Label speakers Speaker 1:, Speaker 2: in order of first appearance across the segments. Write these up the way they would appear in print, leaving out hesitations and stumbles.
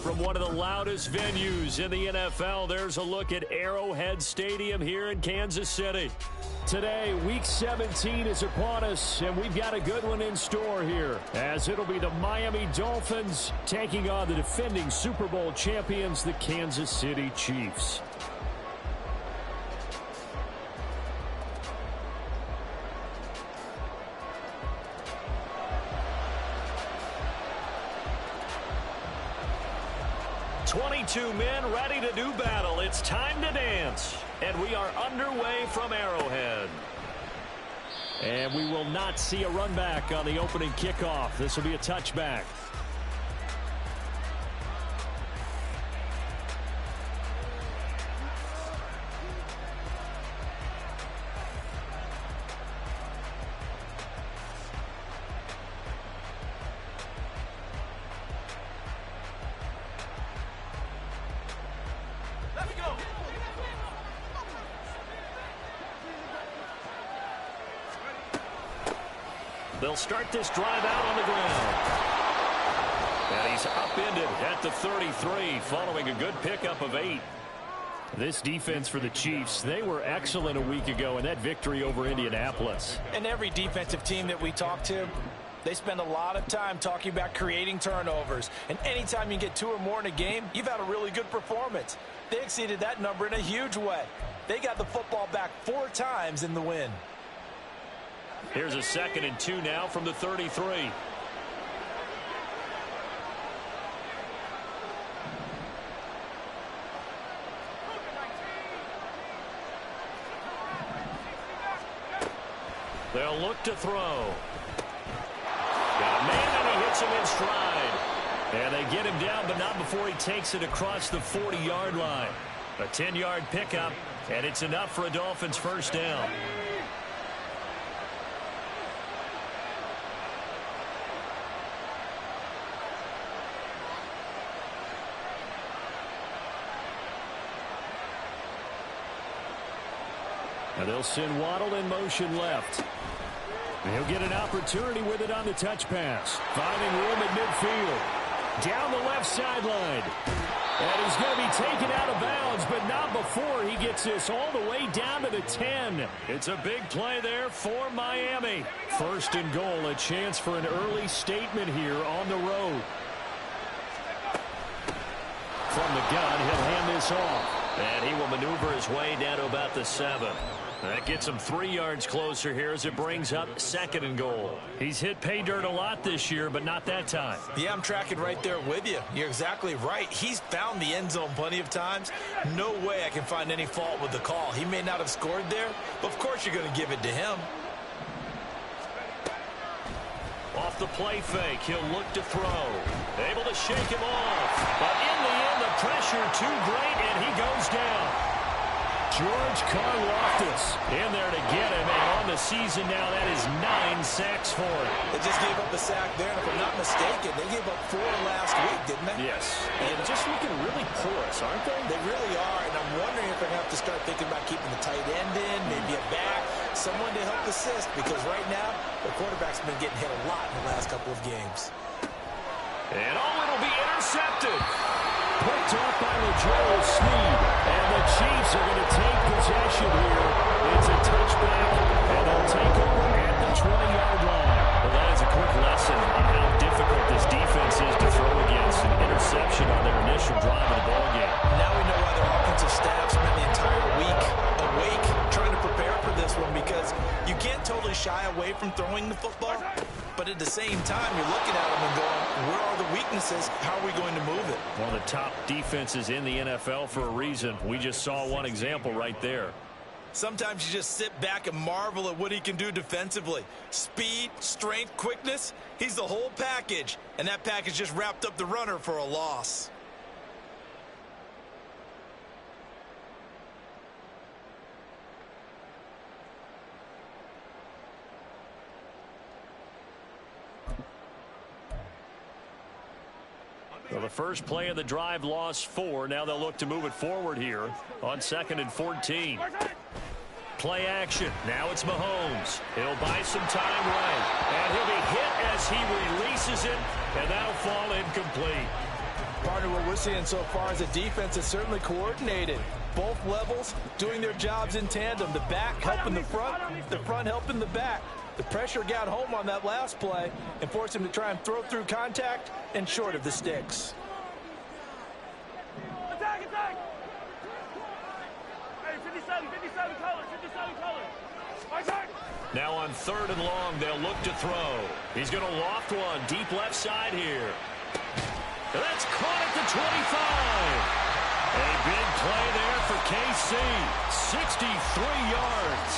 Speaker 1: From one of the loudest venues in the NFL, there's a look at Arrowhead Stadium here in Kansas City. Today, Week 17 is upon us, and we've got a good one in store here, as it'll be the Miami Dolphins taking on the defending Super Bowl champions, the Kansas City Chiefs. "22 men ready to do battle. It's time to dance." And we are underway from Arrowhead. And we will not see a run back on the opening kickoff. This will be a touchback. They'll start this drive out on the ground. And he's upended at the 33 following a good pickup of 8. This defense for the Chiefs, they were excellent a week ago in that victory over Indianapolis.
Speaker 2: And every defensive team that we talk to, they spend a lot of time talking about creating turnovers. And anytime you get 2 or more in a game, you've had a really good performance. They exceeded that number in a huge way. They got the football back 4 times in the win.
Speaker 1: Here's a 2nd and 2 now from the 33. They'll look to throw. Got a man, and he hits him in stride. And they get him down, but not before he takes it across the 40-yard line. A 10-yard pickup, and it's enough for a Dolphins first down. And they'll send Waddle in motion left. And he'll get an opportunity with it on the touch pass. Finding room at midfield. Down the left sideline. And he's going to be taken out of bounds, but not before he gets this all the way down to the 10. It's a big play there for Miami. 1st and goal, a chance for an early statement here on the road. From the gun, he'll hand this off. And he will maneuver his way down to about the 7. That gets him 3 yards closer here as it brings up 2nd and goal. He's hit pay dirt a lot this year, but not that time.
Speaker 2: Yeah, I'm tracking right there with you. You're exactly right. He's found the end zone plenty of times. No way I can find any fault with the call. He may not have scored there, but of course you're going to give it to him.
Speaker 1: Off the play fake, he'll look to throw. Able to shake him off. But in the end, the pressure too great, and he goes down. George Karlaftis in there to get him, and on the season now, that is 9 sacks for him.
Speaker 2: They just gave up a sack there, and if I'm not mistaken, they gave up 4 last week, didn't they?
Speaker 1: Yes. And just looking really porous, aren't they?
Speaker 2: They really are, and I'm wondering if they're going to have to start thinking about keeping the tight end in, maybe a back, someone to help assist, because right now, the quarterback's been getting hit a lot in the last couple of games.
Speaker 1: And it'll be intercepted. Picked off by LaJoe Sneed. And the Chiefs are going to take possession here. It's a touchback, and they'll take over at the 20-yard line. Well, that is a quick lesson on how difficult this defense is to throw against. An interception on their initial drive of the ballgame.
Speaker 2: Now we know why their offensive staff spent the entire week awake trying to prepare for this one, because you can't totally shy away from throwing the football. But at the same time, you're looking at them and going, where are the weaknesses? How are we going to move it?
Speaker 1: One of the top defenses in the NFL for a reason. We just saw one example right there.
Speaker 2: Sometimes you just sit back and marvel at what he can do defensively. Speed, strength, quickness, he's the whole package. And that package just wrapped up the runner for a loss.
Speaker 1: Well, the first play of the drive lost 4. Now they'll look to move it forward here on 2nd and 14. Play action. Now it's Mahomes. He'll buy some time right. And he'll be hit as he releases it. And that'll fall incomplete.
Speaker 2: Partner, what we're seeing so far is a defense that's certainly coordinated. Both levels doing their jobs in tandem. The back helping the front helping the back. The pressure got home on that last play and forced him to try and throw through contact and short of the sticks.
Speaker 3: Attack, attack! Hey, 57 colors. Attack!
Speaker 1: Now on 3rd and long, they'll look to throw. He's going to loft one deep left side here. That's caught at the 25. A big play there for KC. 63 yards.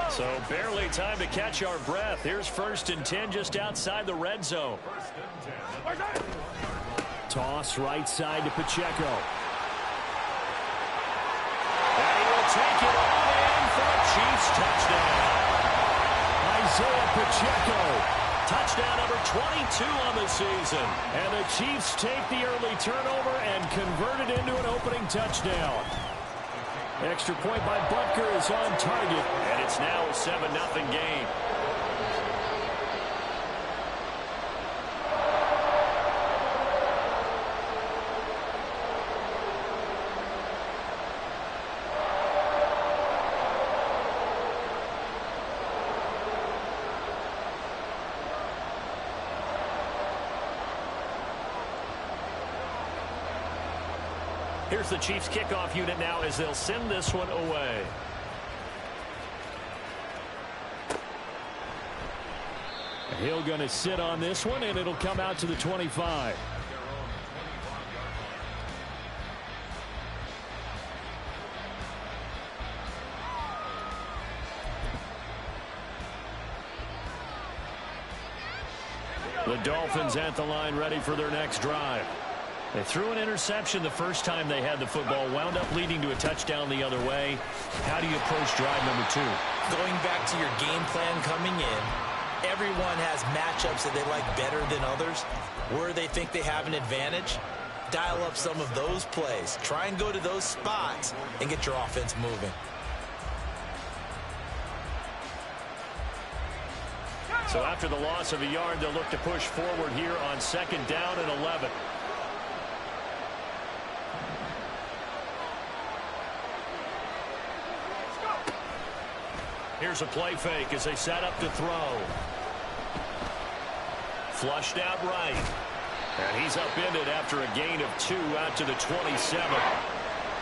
Speaker 1: So barely time to catch our breath. Here's 1st and 10 just outside the red zone. Toss right side to Pacheco. And he will take it all in for a Chiefs touchdown. Isaiah Pacheco. Touchdown number 22 on the season. And the Chiefs take the early turnover and convert it into an opening touchdown. Extra point by Butker is on target. And it's now a 7-0 game. Here's the Chiefs kickoff unit now as they'll send this one away. Hill going to sit on this one, and it'll come out to the 25. The Dolphins at the line ready for their next drive. They threw an interception the first time they had the football, wound up leading to a touchdown the other way. How do you approach drive number 2?
Speaker 2: Going back to your game plan coming in, everyone has matchups that they like better than others. Where they think they have an advantage, dial up some of those plays. Try and go to those spots and get your offense moving.
Speaker 1: So after the loss of a yard, they'll look to push forward here on 2nd down and 11. Here's a play fake as they set up to throw. Flushed out right. And he's upended after a gain of 2 out to the 27.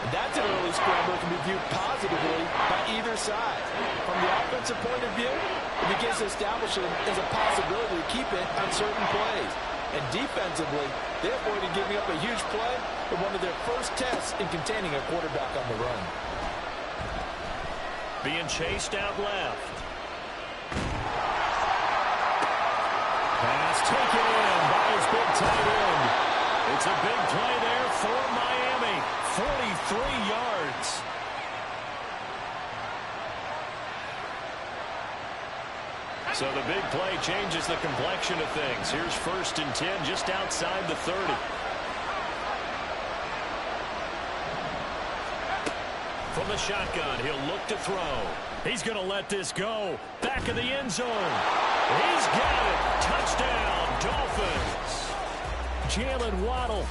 Speaker 2: That's an early scramble that can be viewed positively by either side. From the offensive point of view, it begins to establish it as a possibility to keep it on certain plays. And defensively, they avoided giving up a huge play in one of their first tests in containing a quarterback on the run.
Speaker 1: Being chased out left. Pass taken in by his big tight end. It's a big play there for Miami. 43 yards. So the big play changes the complexion of things. Here's 1st and 10 just outside the 30. From the shotgun, he'll look to throw. He's going to let this go. Back of the end zone. He's got it. Touchdown, Dolphins. Jalen Waddle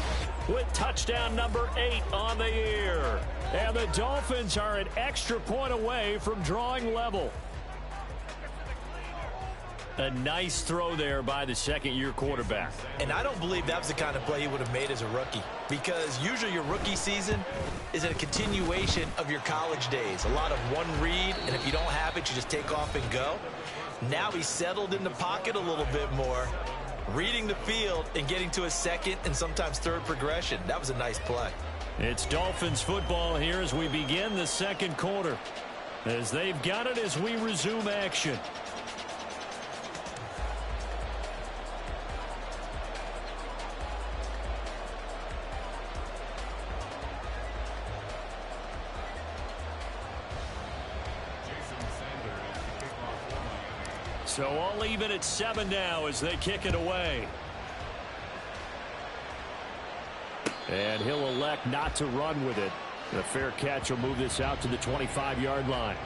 Speaker 1: with touchdown number 8 on the year. And the Dolphins are an extra point away from drawing level. A nice throw there by the second-year quarterback.
Speaker 2: And I don't believe that was the kind of play he would have made as a rookie, because usually your rookie season is a continuation of your college days. A lot of one read, and if you don't have it, you just take off and go. Now he's settled in the pocket a little bit more, reading the field and getting to a second and sometimes third progression. That was a nice play.
Speaker 1: It's Dolphins football here as we begin the second quarter, as they've got it as we resume action. So all even at 7 now as they kick it away. And he'll elect not to run with it. A fair catch will move this out to the 25-yard line.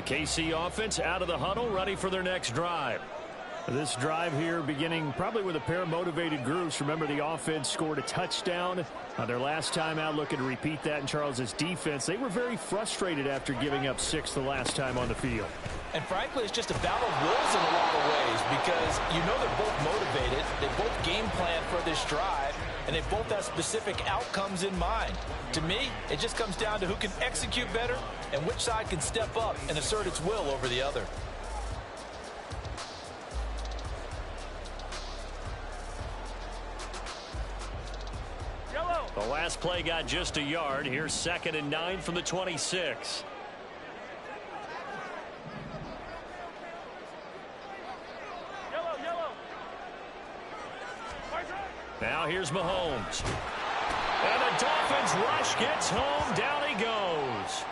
Speaker 1: The KC offense out of the huddle, ready for their next drive. This drive here beginning probably with a pair of motivated groups. Remember, the offense scored a touchdown their last time out, looking to repeat that in Charles's defense. They were very frustrated after giving up 6 the last time on the field.
Speaker 2: And frankly, it's just a battle of wills in a lot of ways because you know they're both motivated. They both game plan for this drive, and they both have specific outcomes in mind. To me, it just comes down to who can execute better and which side can step up and assert its will over the other.
Speaker 1: The last play got just a yard. Here's 2nd and 9 from the 26. Now here's Mahomes. And the Dolphins rush gets home. Down he goes.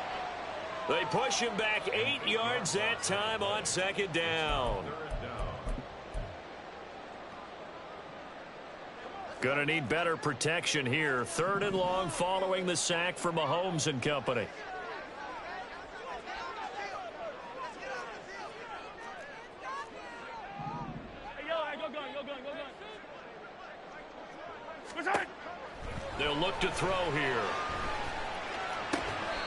Speaker 1: They push him back 8 yards that time on 2nd down. Gonna need better protection here. 3rd and long following the sack for Mahomes and company. They'll look to throw here.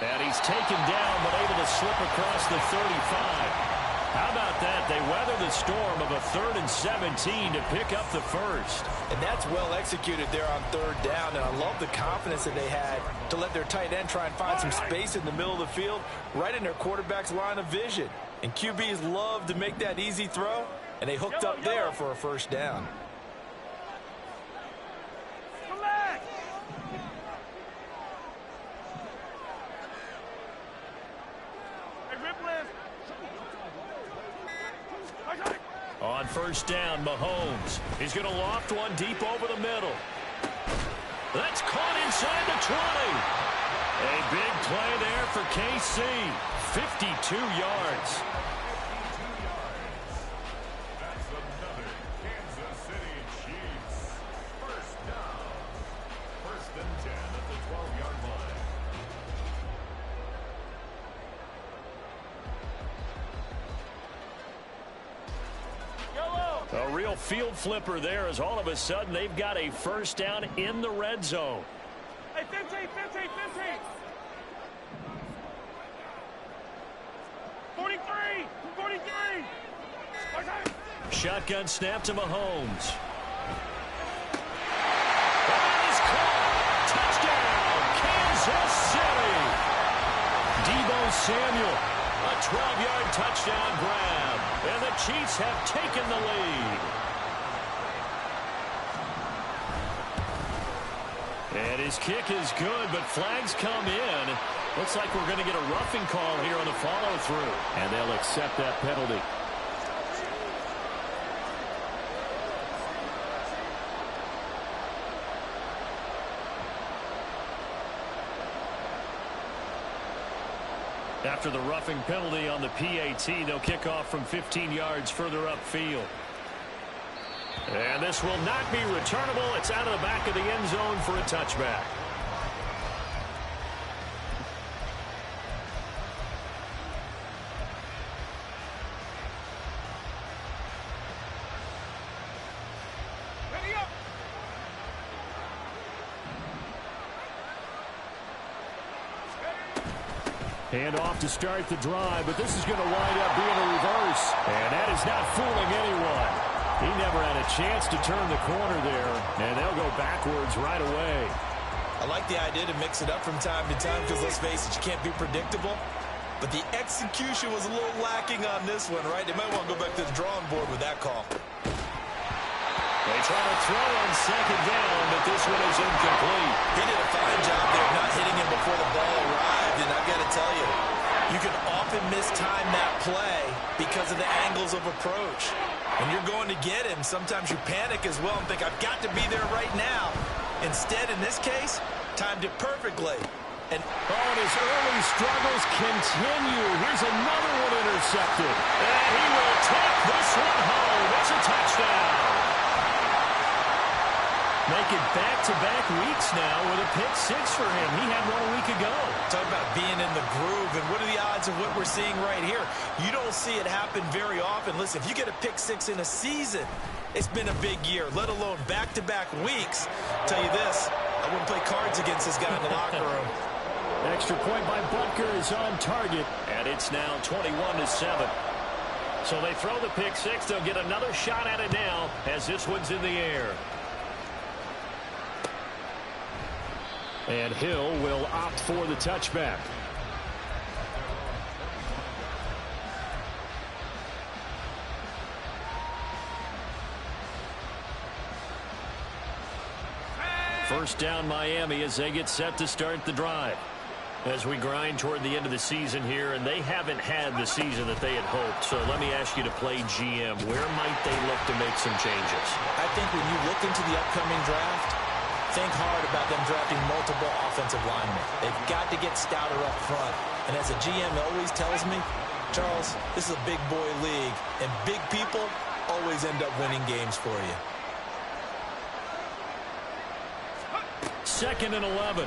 Speaker 1: And he's taken down but able to slip across the 35. How about that? They weather the storm of a 3rd and 17 to pick up the first.
Speaker 2: And that's well executed there on 3rd down. And I love the confidence that they had to let their tight end try and find some space in the middle of the field, right in their quarterback's line of vision. And QBs love to make that easy throw, and they hooked up there for a 1st down.
Speaker 1: On 1st down, Mahomes. He's going to loft one deep over the middle. That's caught inside the 20. A big play there for KC. 52 yards.
Speaker 4: That's another Kansas City Chiefs. 1st down. 1st and 10 at the 12-yard line.
Speaker 1: A real field flipper there as all of a sudden they've got a 1st down in the red zone.
Speaker 3: Hey, 15, 15, 15. 43, 43.
Speaker 1: Shotgun snap to Mahomes. That is caught. Touchdown, Kansas City. Deebo Samuel. A 12-yard touchdown grab. And the Chiefs have taken the lead. And his kick is good, but flags come in. Looks like we're going to get a roughing call here on the follow-through. And they'll accept that penalty. After the roughing penalty on the PAT, they'll kick off from 15 yards further upfield. And this will not be returnable. It's out of the back of the end zone for a touchback. Hand off to start the drive, but this is going to wind up being a reverse. And that is not fooling anyone. He never had a chance to turn the corner there, and they'll go backwards right away.
Speaker 2: I like the idea to mix it up from time to time because, let's face it, you can't be predictable. But the execution was a little lacking on this one, right? They might want to go back to the drawing board with that call.
Speaker 1: They try to throw on 2nd down, but this one is incomplete.
Speaker 2: He did a fine job there of not hitting him before the ball arrived, and I've got to tell you, you can often mistime that play because of the angles of approach. When you're going to get him, sometimes you panic as well and think, I've got to be there right now. Instead, in this case, timed it perfectly. And
Speaker 1: his early struggles continue. Here's another one intercepted. And he will take this one home. It's a touchdown. Make it back-to-back weeks now with a pick six for him. He had one a week ago.
Speaker 2: Talk about being in the groove, and what are the odds of what we're seeing right here? You don't see it happen very often. Listen, if you get a pick six in a season, it's been a big year, let alone back-to-back weeks. I'll tell you this, I wouldn't play cards against this guy in the locker room.
Speaker 1: Extra point by Butker is on target, and it's now 21-7. So they throw the pick six. They'll get another shot at it now as this one's in the air. And Hill will opt for the touchback. First down Miami as they get set to start the drive. As we grind toward the end of the season here, and they haven't had the season that they had hoped. So let me ask you to play GM. Where might they look to make some changes?
Speaker 2: I think when you look into the upcoming draft, think hard about them drafting multiple offensive linemen. They've got to get stouter up front. And as a GM always tells me, Charles, this is a big boy league, and big people always end up winning games for you.
Speaker 1: 2nd and 11.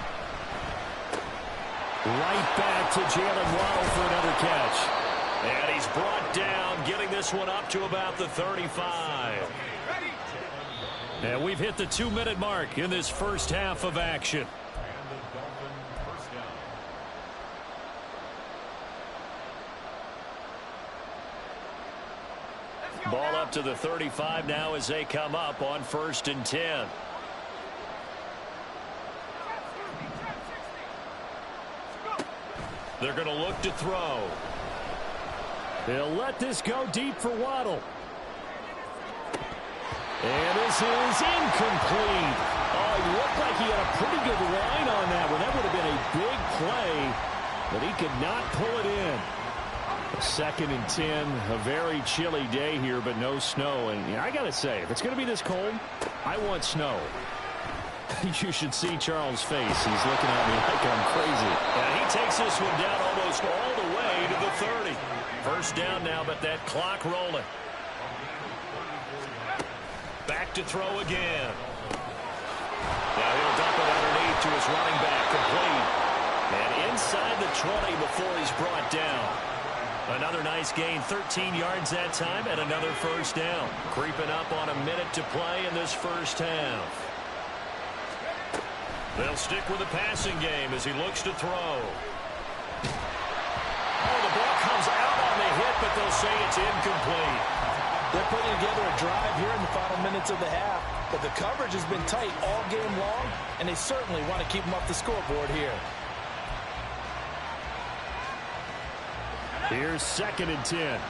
Speaker 1: Right back to Jalen Waddle for another catch. And he's brought down, getting this one up to about the 35. And we've hit the 2-minute mark in this first half of action. Ball up to the 35 now as they come up on 1st and 10. They're going to look to throw. They'll let this go deep for Waddle. And this is incomplete. Oh, he looked like he had a pretty good line on that one. That would have been a big play, but he could not pull it in. 2nd and 10, a very chilly day here, but no snow. And I got to say, if it's going to be this cold, I want snow. You should see Charles' face. He's looking at me like I'm crazy. And he takes this one down almost all the way to the 30. First down now, but that clock rolling. Back to throw again. Now he'll dump it underneath to his running back, complete. And inside the 20 before he's brought down. Another nice gain, 13 yards that time, and another first down. Creeping up on a minute to play in this first half. They'll stick with the passing game as he looks to throw. Oh, the ball comes out on the hit, but they'll say it's incomplete.
Speaker 2: They're putting together a drive here in the final minutes of the half, but the coverage has been tight all game long, and they certainly want to keep them off the scoreboard here.
Speaker 1: Here's 2nd and 10.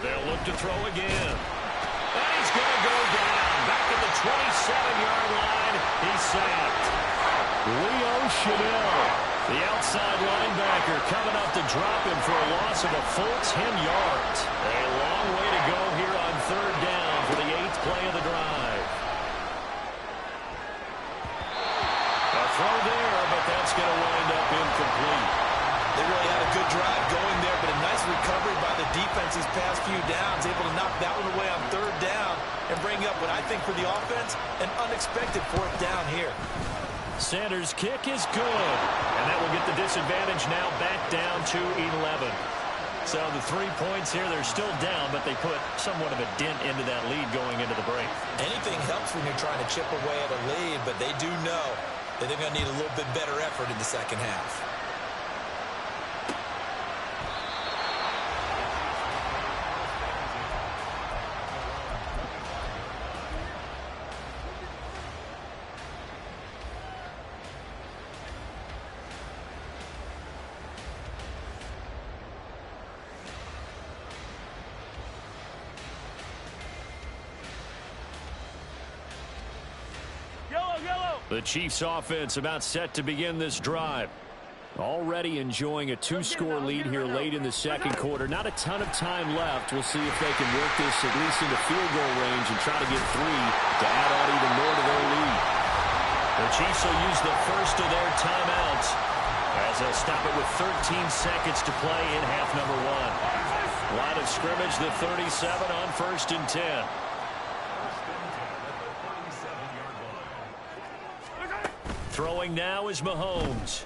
Speaker 1: They'll look to throw again. And he's going to go down. Back at the 27-yard line. He's sacked. Leo Chanel, the outside linebacker, coming up to drop him for a loss of a full 10 yards. A long way to go here on 3rd down for the 8th play of the drive. A throw there, but that's going to wind up incomplete.
Speaker 2: They really had a good drive going there, but a nice recovery by the defense these past few downs, able to knock that one away on 3rd down and bring up what I think for the offense, an unexpected 4th down here.
Speaker 1: Sanders' kick is good, and that will get the disadvantage now back down to 11. So the 3 points here, they're still down, but they put somewhat of a dent into that lead going into the break.
Speaker 2: Anything helps when you're trying to chip away at a lead, but they do know that they're going to need a little bit better effort in the second half.
Speaker 1: The Chiefs offense about set to begin this drive. Already enjoying a 2-score lead here late in the second quarter. Not a ton of time left. We'll see if they can work this at least into field goal range and try to get 3 to add on even more to their lead. The Chiefs will use the first of their timeouts. as they'll stop it with 13 seconds to play in half number one. Line of scrimmage, the 37 on 1st and 10. Throwing now is Mahomes.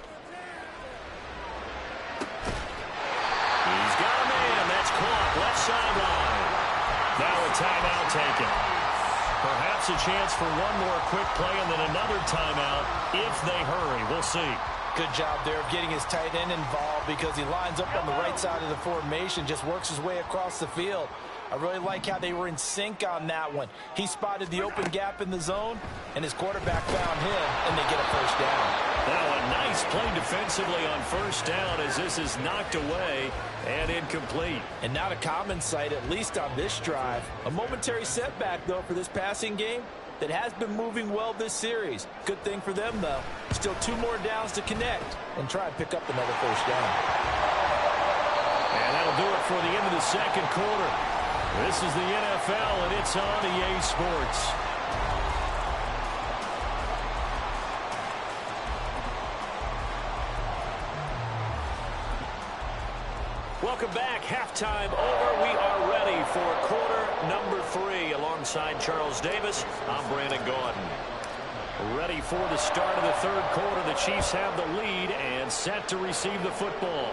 Speaker 1: He's got a man. That's caught. Left sideline. Now a timeout taken. Perhaps a chance for one more quick play and then another timeout if they hurry. We'll see.
Speaker 2: Good job there of getting his tight end involved because he lines up on the right side of the formation, just works his way across the field. I really like how they were in sync on that one. He spotted the open gap in the zone, and his quarterback found him, and they get a first down.
Speaker 1: Now a nice play defensively on first down as this is knocked away and incomplete.
Speaker 2: And not a common sight, at least on this drive. A momentary setback, though, for this passing game that has been moving well this series. Good thing for them, though. Still 2 more downs to connect and try and pick up another first down.
Speaker 1: And that'll do it for the end of the second quarter. This is the NFL, and it's on EA Sports. Welcome back. Halftime over. We are ready for quarter number 3. Alongside Charles Davis, I'm Brandon Gaudin. Ready for the start of the third quarter. The Chiefs have the lead and set to receive the football.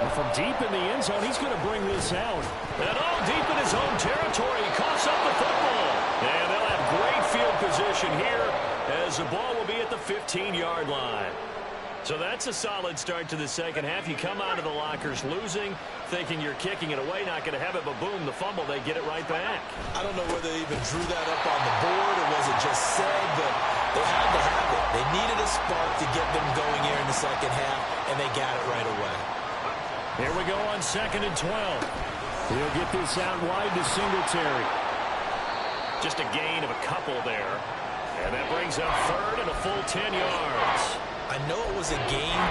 Speaker 1: And from deep in the end zone, he's going to bring this out. And all deep in his own territory, he coughs up the football. And they'll have great field position here as the ball will be at the 15-yard line. So that's a solid start to the second half. You come out of the lockers losing, thinking you're kicking it away, not going to have it, but boom, the fumble, they get it right back.
Speaker 2: I don't know whether they even drew that up on the board or was it just said, but they had to have it. They needed a spark to get them going here in the second half, and they got it right away.
Speaker 1: Here we go on 2nd and 12. He'll get this out wide to Singletary. Just a gain of a couple there. And that brings up 3rd and a full 10 yards.
Speaker 2: I know it was a game,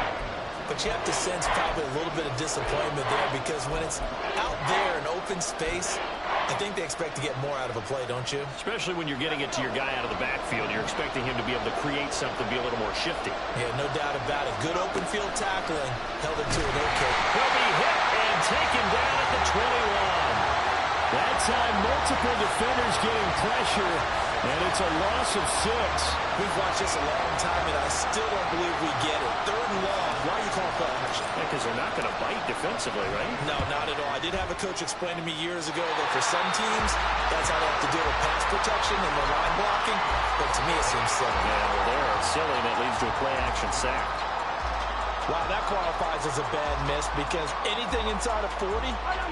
Speaker 2: but you have to sense probably a little bit of disappointment there because when it's out there in open space, I think they expect to get more out of a play, don't you?
Speaker 1: Especially when you're getting it to your guy out of the backfield. You're expecting him to be able to create something, be a little more shifty.
Speaker 2: Yeah, no doubt about it. Good open field tackling. Held it to an okay.
Speaker 1: He'll be hit and taken down at the 21. That time, multiple defenders getting pressure, and it's a loss of 6.
Speaker 2: We've watched this a long time, and I still don't believe we get it. 3rd and long. Why are you calling for action?
Speaker 1: Because they're not going to bite defensively, right?
Speaker 2: No, not at all. I did have a coach explain to me years ago that for some teams, that's how they have to deal with pass protection and the line blocking. But to me, it seems silly.
Speaker 1: Yeah, well, there it's silly, and it leads to a play-action sack.
Speaker 2: Wow, that qualifies as a bad miss because anything inside of 40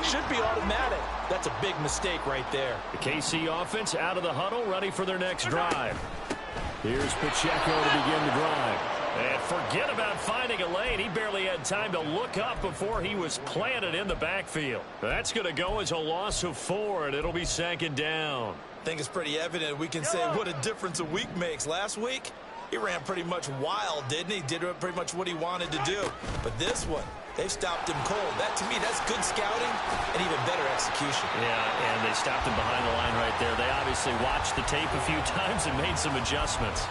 Speaker 2: should be automatic. That's a big mistake right there.
Speaker 1: The KC offense out of the huddle, ready for their next drive. Here's Pacheco to begin the drive. And forget about finding a lane. He barely had time to look up before he was planted in the backfield. That's going to go as a loss of 4, and it'll be 2nd down.
Speaker 2: I think it's pretty evident we can say what a difference a week makes. Last week, he ran pretty much wild, didn't he? Did pretty much what he wanted to do. But this one, they've stopped him cold. That, to me, that's good scouting and even better execution.
Speaker 1: Yeah, and they stopped him behind the line right there. They obviously watched the tape a few times and made some adjustments.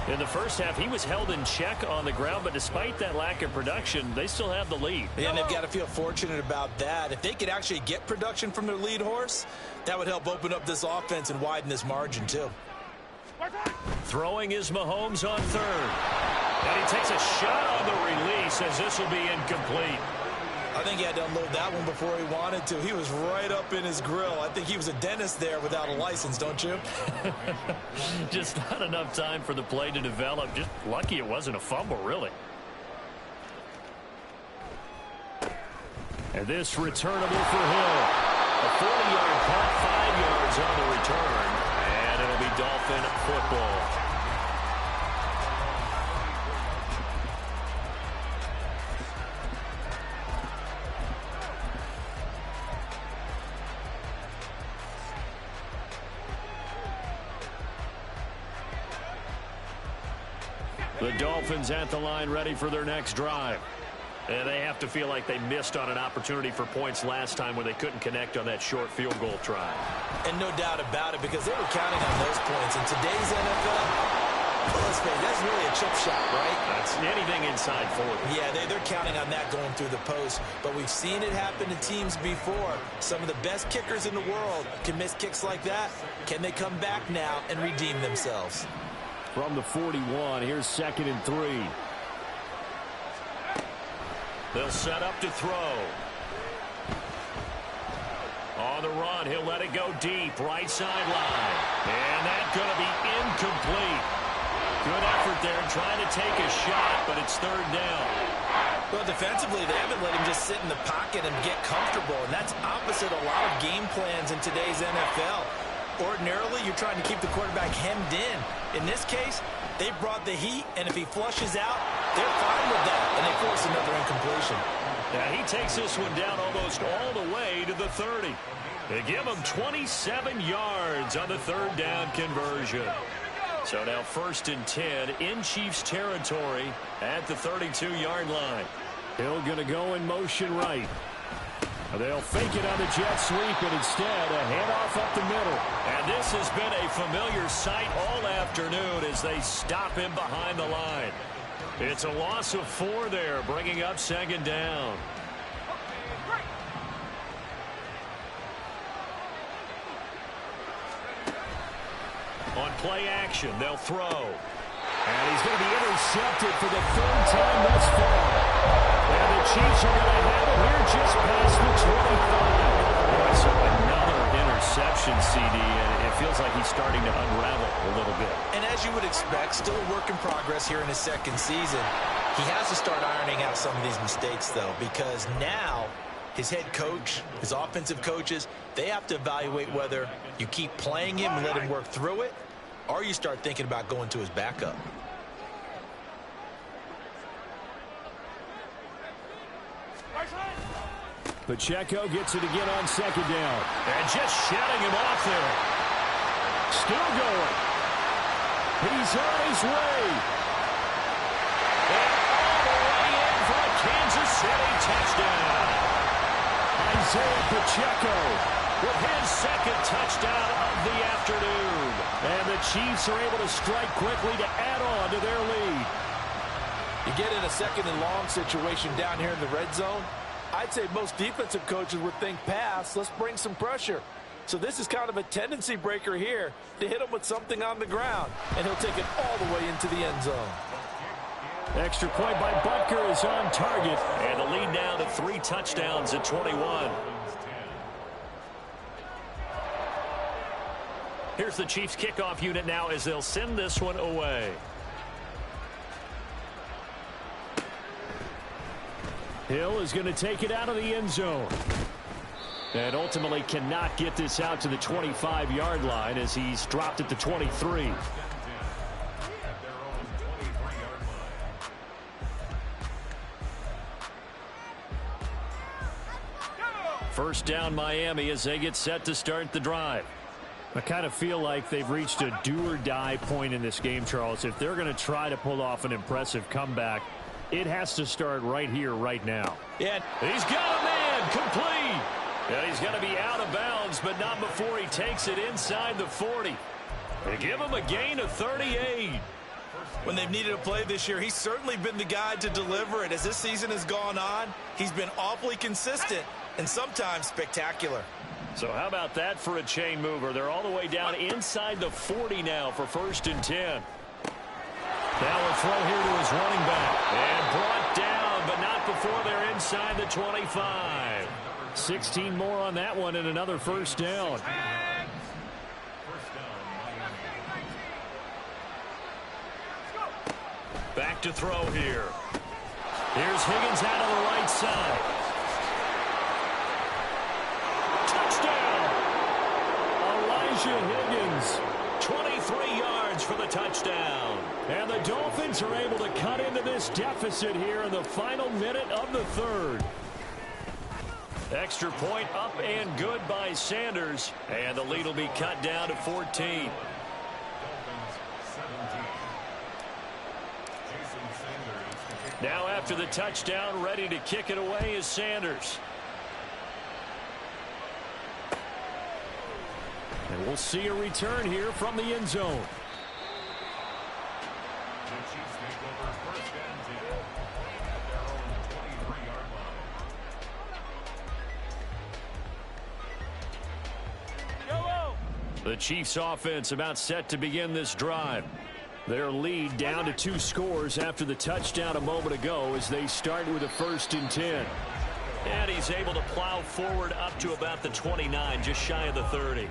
Speaker 1: In the first half, he was held in check on the ground, but despite that lack of production, they still have the lead.
Speaker 2: Yeah, and they've got to feel fortunate about that. If they could actually get production from their lead horse, that would help open up this offense and widen this margin, too.
Speaker 1: Throwing is Mahomes on 3rd. And he takes a shot on the release as this will be incomplete.
Speaker 2: I think he had to unload that one before he wanted to. He was right up in his grill. I think he was a dentist there without a license, don't you?
Speaker 1: Just not enough time for the play to develop. Just lucky it wasn't a fumble, really. And this returnable for Hill. A 40-yard punt, 5 yards on the return. And it'll be Dolphin football. The Dolphins at the line ready for their next drive. And they have to feel like they missed on an opportunity for points last time when they couldn't connect on that short field goal try.
Speaker 2: And no doubt about it because they were counting on those points. In today's NFL, Well, let's face it, that's really a chip shot, right?
Speaker 1: That's anything inside 40.
Speaker 2: Yeah, they're counting on that going through the post, but we've seen it happen to teams before. Some of the best kickers in the world can miss kicks like that. Can they come back now and redeem themselves?
Speaker 1: From the 41, here's 2nd and 3. They'll set up to throw. On the run, he'll let it go deep, right sideline. And that's going to be incomplete. Good effort there trying to take a shot, but it's 3rd down.
Speaker 2: Well, defensively, they haven't let him just sit in the pocket and get comfortable, and that's opposite a lot of game plans in today's NFL. Ordinarily, you're trying to keep the quarterback hemmed in. In this case, they brought the heat, and if he flushes out, they're fine with that, and they force another incompletion.
Speaker 1: Now he takes this one down almost all the way to the 30. They give him 27 yards on the 3rd down conversion. So now 1st and 10 in Chiefs territory at the 32-yard line. Hill going to go in motion right. They'll fake it on the jet sweep, and instead a handoff up the middle. And this has been a familiar sight all afternoon as they stop him behind the line. It's a loss of 4 there, bringing up 2nd down. On play action, they'll throw. And he's going to be intercepted for the 3rd time thus far. And the Chiefs are going to have it here just past the 25. So another interception, CD, and it feels like he's starting to unravel a little bit.
Speaker 2: And as you would expect, still a work in progress here in his 2nd season. He has to start ironing out some of these mistakes, though, because now his head coach, his offensive coaches, they have to evaluate whether you keep playing him and let him work through it, or you start thinking about going to his backup.
Speaker 1: Pacheco gets it again on 2nd down. And just shutting him off there. Still going. He's on his way. And all the way in for a Kansas City touchdown. Isaiah Pacheco with his 2nd touchdown of the afternoon. And the Chiefs are able to strike quickly to add on to their lead.
Speaker 2: You get in a 2nd and long situation down here in the red zone, I'd say most defensive coaches would think pass, let's bring some pressure. So this is kind of a tendency breaker here to hit him with something on the ground, and he'll take it all the way into the end zone.
Speaker 1: Extra point by Butker is on target, and the lead now to 3 touchdowns at 21. Here's the Chiefs kickoff unit now as they'll send this one away. Hill is going to take it out of the end zone. And ultimately cannot get this out to the 25-yard line as he's dropped at the 23. First down Miami as they get set to start the drive. I kind of feel like they've reached a do-or-die point in this game, Charles. If they're going to try to pull off an impressive comeback, it has to start right here, right now.
Speaker 2: Yeah.
Speaker 1: He's got a man complete. And he's going to be out of bounds, but not before he takes it inside the 40. They give him a gain of 38.
Speaker 2: When they've needed a play this year, he's certainly been the guy to deliver it. As this season has gone on, he's been awfully consistent and sometimes spectacular.
Speaker 1: So how about that for a chain mover? They're all the way down inside the 40 now for 1st and 10. Now a throw here to his running back. And brought down, but not before they're inside the 25. 16 more on that one and another 1st down. Back to throw here. Here's Higgins out of the right side. Touchdown! Elijah Higgins. 23 yards for the touchdown. And the Dolphins are able to cut into this deficit here in the final minute of the 3rd. Extra point up and good by Sanders. And the lead will be cut down to 14. Now after the touchdown, ready to kick it away is Sanders. And we'll see a return here from the end zone.
Speaker 4: First and 10. At their own 23-yard line.
Speaker 1: The Chiefs offense about set to begin this drive. Their lead down to 2 scores after the touchdown a moment ago as they start with a 1st and 10.
Speaker 5: And he's able to plow forward up to about the 29, just shy of the 30.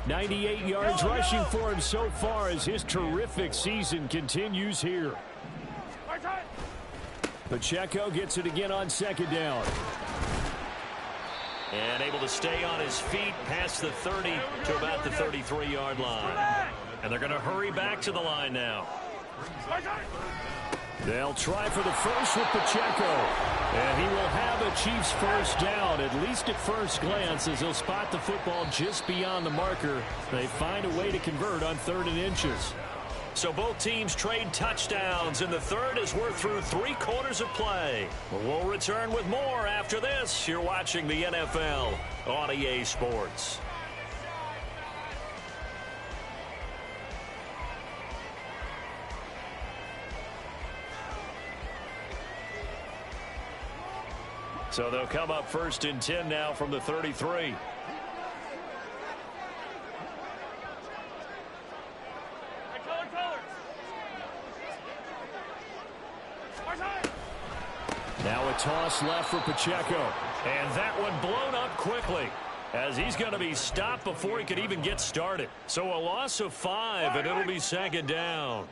Speaker 1: 98 yards rushing for him so far as his terrific season continues here. Pacheco gets it again on 2nd down.
Speaker 5: And able to stay on his feet past the 30 to about the 33-yard line. And they're going to hurry back to the line now.
Speaker 1: They'll try for the first with Pacheco. And he will have a Chiefs first down, at least at first glance, as he'll spot the football just beyond the marker. They find a way to convert on 3rd and inches.
Speaker 5: So both teams trade touchdowns in the third as we're through 3 quarters of play. We'll return with more after this. You're watching the NFL on EA Sports.
Speaker 1: So they'll come up 1st and 10 now from the 33. Now a toss left for Pacheco. And that one blown up quickly as he's going to be stopped before he could even get started. So a loss of 5, and it'll be 2nd down.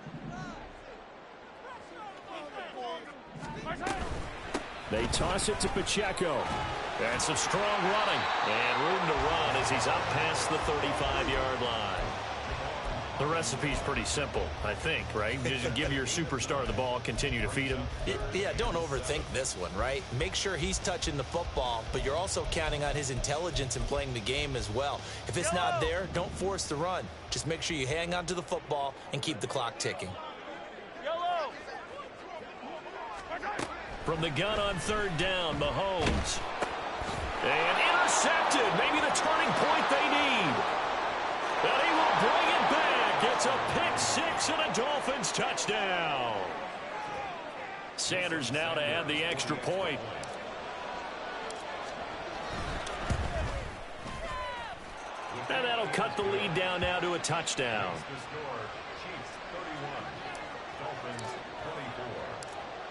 Speaker 1: They toss it to Pacheco. And some strong running. And room to run as he's up past the 35-yard line. The recipe's pretty simple, I think, right? Just give your superstar the ball, continue to feed him.
Speaker 2: Yeah, don't overthink this one, right? Make sure he's touching the football, but you're also counting on his intelligence in playing the game as well. If it's not there, don't force the run. Just make sure you hang on to the football and keep the clock ticking.
Speaker 1: From the gun on 3rd down, Mahomes. And intercepted. Maybe the turning point they need. And he will bring it back. It's a pick 6 and a Dolphins touchdown. Sanders now to add the extra point. And that'll cut the lead down now to a touchdown.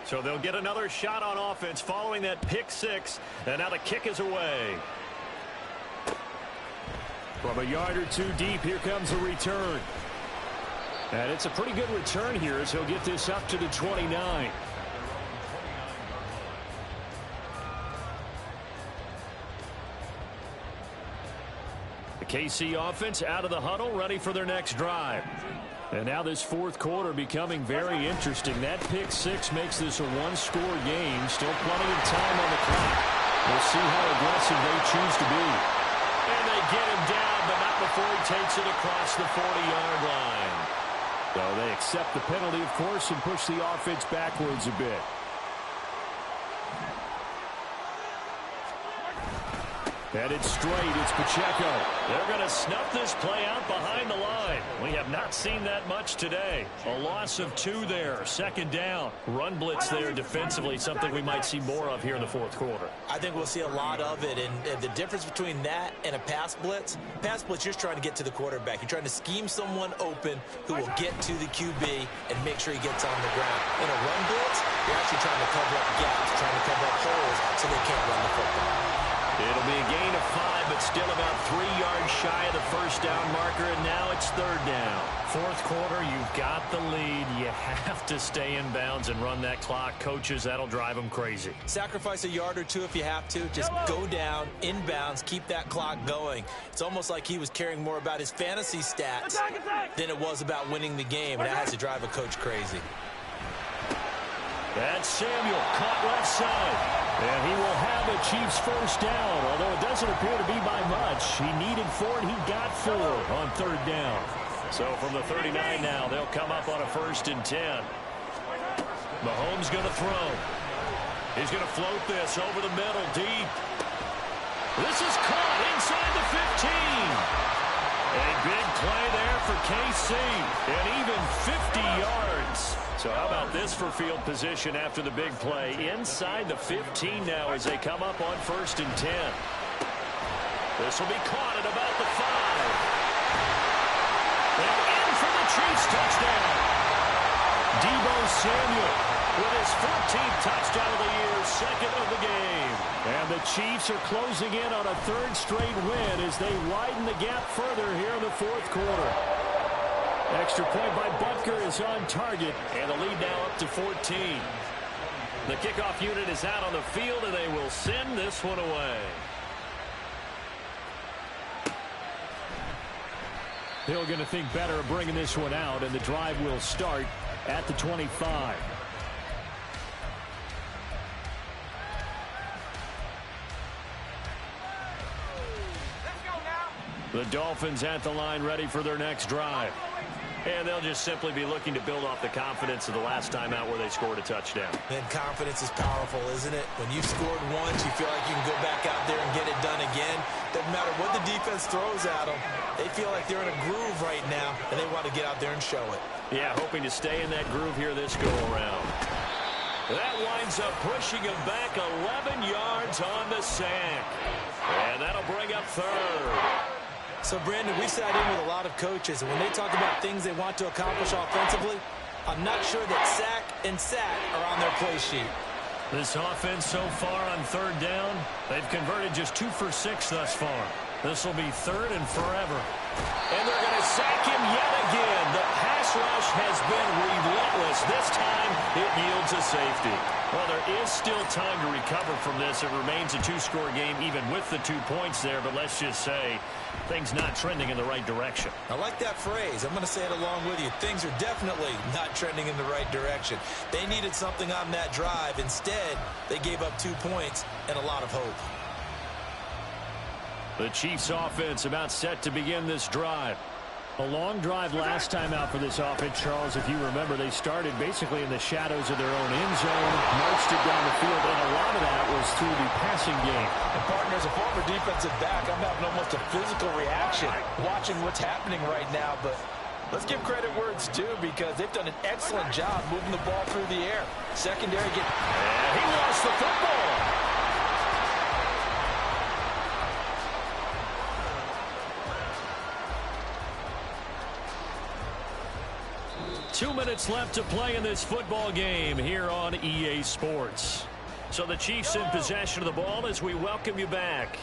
Speaker 1: So they'll get another shot on offense following that pick 6. And now the kick is away. From a yard or 2 deep, here comes a return. And it's a pretty good return here as he'll get this up to the 29. The KC offense out of the huddle, ready for their next drive. And now this 4th quarter becoming very interesting. That pick 6 makes this a 1-score game. Still plenty of time on the clock. We'll see how aggressive they choose to be. And they get him down, but not before he takes it across the 40-yard line. So they accept the penalty, of course, and push the offense backwards a bit. Headed straight, it's Pacheco. They're going to snuff this play out behind the line. We have not seen that much today. A loss of 2 there, 2nd down. Run blitz there defensively, something we might see more of here in the 4th quarter.
Speaker 2: I think we'll see a lot of it, and the difference between that and a pass blitz, you're just trying to get to the quarterback. You're trying to scheme someone open who will get to the QB and make sure he gets on the ground. In a run blitz, you're actually trying to cover up gaps, trying to cover up holes so they can't run the football.
Speaker 1: It'll be a gain of 5, but still about 3 yards shy of the 1st down marker, and now it's 3rd down. 4th quarter, you've got the lead. You have to stay in bounds and run that clock. Coaches, that'll drive them crazy.
Speaker 2: Sacrifice a yard or 2 if you have to. Just go down, in bounds, keep that clock going. It's almost like he was caring more about his fantasy stats than it was about winning the game, and that has to drive a coach crazy.
Speaker 1: That's Samuel, caught left side. And he will have a Chiefs first down, although it doesn't appear to be by much. He needed 4, and he got 4 on 3rd down. So from the 39 now, they'll come up on a 1st and 10. Mahomes going to throw. He's going to float this over the middle, deep. This is caught inside the 15. A big play there for KC, and even 50 yards. So how about this for field position after the big play? Inside the 15 now as they come up on 1st and 10. This will be caught at about the 5. And in for the Chiefs touchdown. Deebo Samuel with his 14th touchdown of the year, 2nd of the game. And the Chiefs are closing in on a 3rd straight win as they widen the gap further here in the 4th quarter. Extra point by Butker is on target, and the lead now up to 14. The kickoff unit is out on the field, and they will send this one away. Hill going to think better of bringing this one out, and the drive will start at the 25. The Dolphins at the line ready for their next drive. And they'll just simply be looking to build off the confidence of the last time out where they scored a touchdown.
Speaker 2: And confidence is powerful, isn't it? When you've scored once, you feel like you can go back out there and get it done again. Doesn't matter what the defense throws at them. They feel like they're in a groove right now, and they want to get out there and show it.
Speaker 1: Yeah, hoping to stay in that groove here this go-around. That winds up pushing him back 11 yards on the sack. And that'll bring up 3rd.
Speaker 2: So, Brandon, we sat in with a lot of coaches, and when they talk about things they want to accomplish offensively, I'm not sure that sack and sack are on their play sheet.
Speaker 1: This offense so far on 3rd down, they've converted just 2 for 6 thus far. This will be 3rd and forever. And they're going to sack him yet again. The pass rush has been relentless. This time, it yields a safety. Well, there is still time to recover from this. It remains a 2-score game even with the 2 points there, but let's just say things not trending in the right direction.
Speaker 2: I like that phrase. I'm going to say it along with you. Things are definitely not trending in the right direction. They needed something on that drive. Instead, they gave up 2 points and a lot of hope.
Speaker 1: The Chiefs offense about set to begin this drive. A long drive last time out for this offense, Charles. If you remember, they started basically in the shadows of their own end zone, marched it down the field, and a lot of that was through the passing game.
Speaker 2: And partner, as a former defensive back, I'm having almost a physical reaction watching what's happening right now. But let's give credit where it's due, because they've done an excellent job moving the ball through the air. Secondary get...
Speaker 1: And he lost the football. 2 minutes left to play in this football game here on EA Sports. So the Chiefs in possession of the ball as we welcome you back.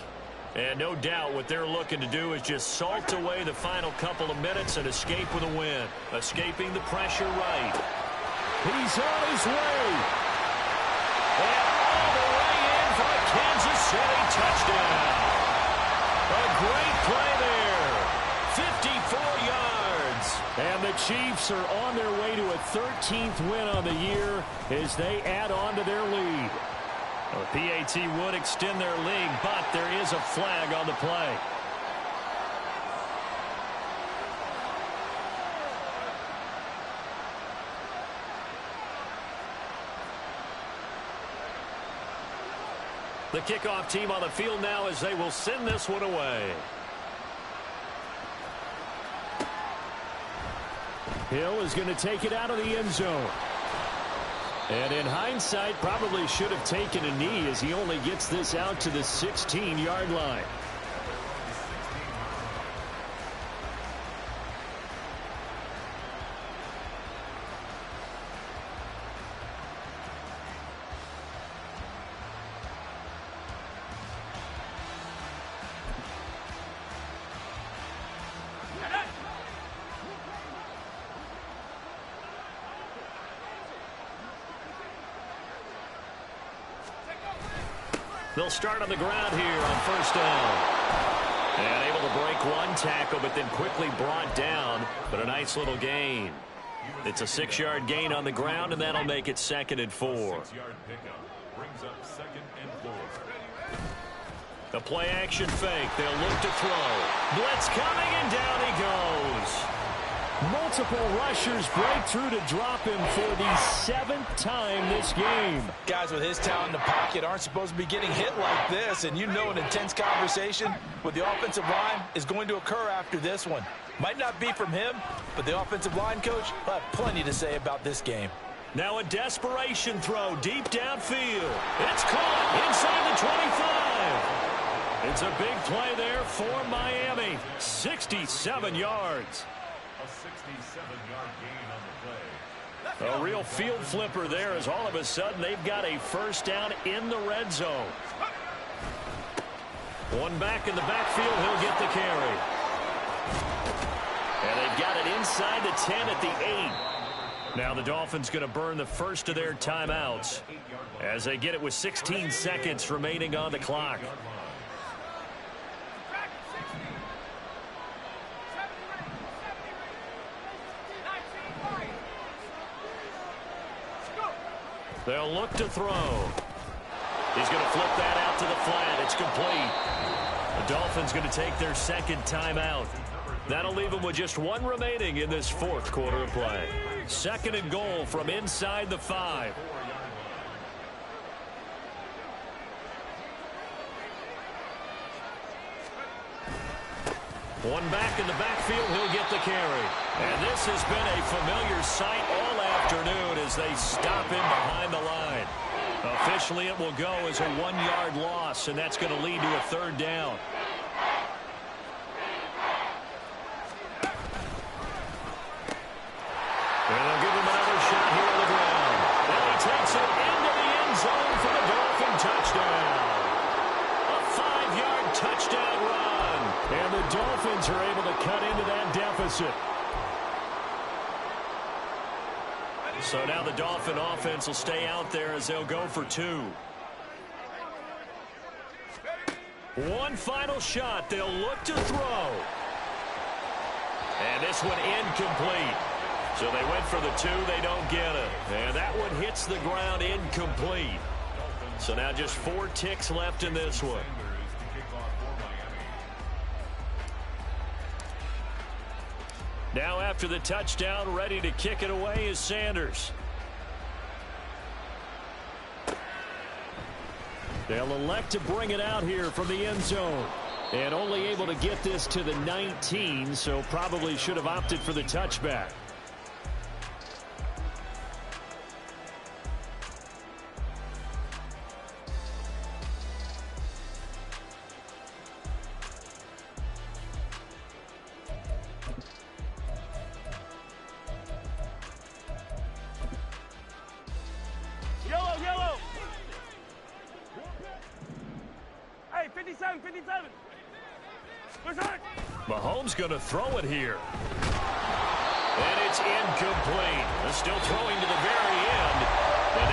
Speaker 1: And no doubt what they're looking to do is just salt away the final couple of minutes and escape with a win. Escaping the pressure right. He's on his way. And all the way in for a Kansas City touchdown. A great play there. 54 yards. And the Chiefs are on their way to a 13th win on the year as they add on to their lead. The PAT would extend their lead, but there is a flag on the play. The kickoff team on the field now as they will send this one away. Hill is going to take it out of the end zone. And in hindsight, probably should have taken a knee as he only gets this out to the 16-yard line. They'll start on the ground here on first down. And able to break one tackle, but then quickly brought down. But a nice little gain. It's a 6-yard gain on the ground, and that'll make it 2nd and 4.
Speaker 4: 6-yard pickup brings up 2nd and 4.
Speaker 1: The play action fake. They'll look to throw. Blitz coming, and down he goes. Multiple rushers break through to drop him for the 7th time this game.
Speaker 2: Guys with his talent in the pocket aren't supposed to be getting hit like this, and you know an intense conversation with the offensive line is going to occur after this one. Might not be from him, but the offensive line coach will have plenty to say about this game.
Speaker 5: Now a desperation throw deep downfield. It's caught inside the 25. It's a big play there for Miami. 67 yards.
Speaker 4: A 67-yard gain on the play.
Speaker 5: A real field flipper there as all of a sudden they've got a first down in the red zone. One back in the backfield, he'll get the carry. And they've got it inside the 10 at the 8. Now the Dolphins going to burn the first of their timeouts as they get it with 16 seconds remaining on the clock. They'll look to throw. He's going to flip that out to the flat. It's complete. The Dolphins going to take their second timeout. That'll leave them with just one remaining in this fourth quarter of play. Second and goal from inside the 5. One back in the backfield, he'll get the carry. And this has been a familiar sight all afternoon as they stop him behind the line. Officially, it will go as a 1-yard loss, and that's going to lead to a third down. And they'll give him another shot here on the ground. And he takes it into the end zone for the Dolphin touchdown. A 5-yard touchdown run.
Speaker 1: And the Dolphins are able to cut into that deficit.
Speaker 5: So now the Dolphin offense will stay out there as they'll go for 2. One final shot. They'll look to throw. And this one incomplete. So they went for the 2. They don't get it. And that one hits the ground incomplete. So now just 4 ticks left in this one. Now after the touchdown, ready to kick it away is Sanders.
Speaker 1: They'll elect to bring it out here from the end zone. And only able to get this to the 19, so probably should have opted for the touchback.
Speaker 3: Yellow. Hey, 57.
Speaker 5: Mahomes going to throw it here. And it's incomplete. They're still throwing to the very end. And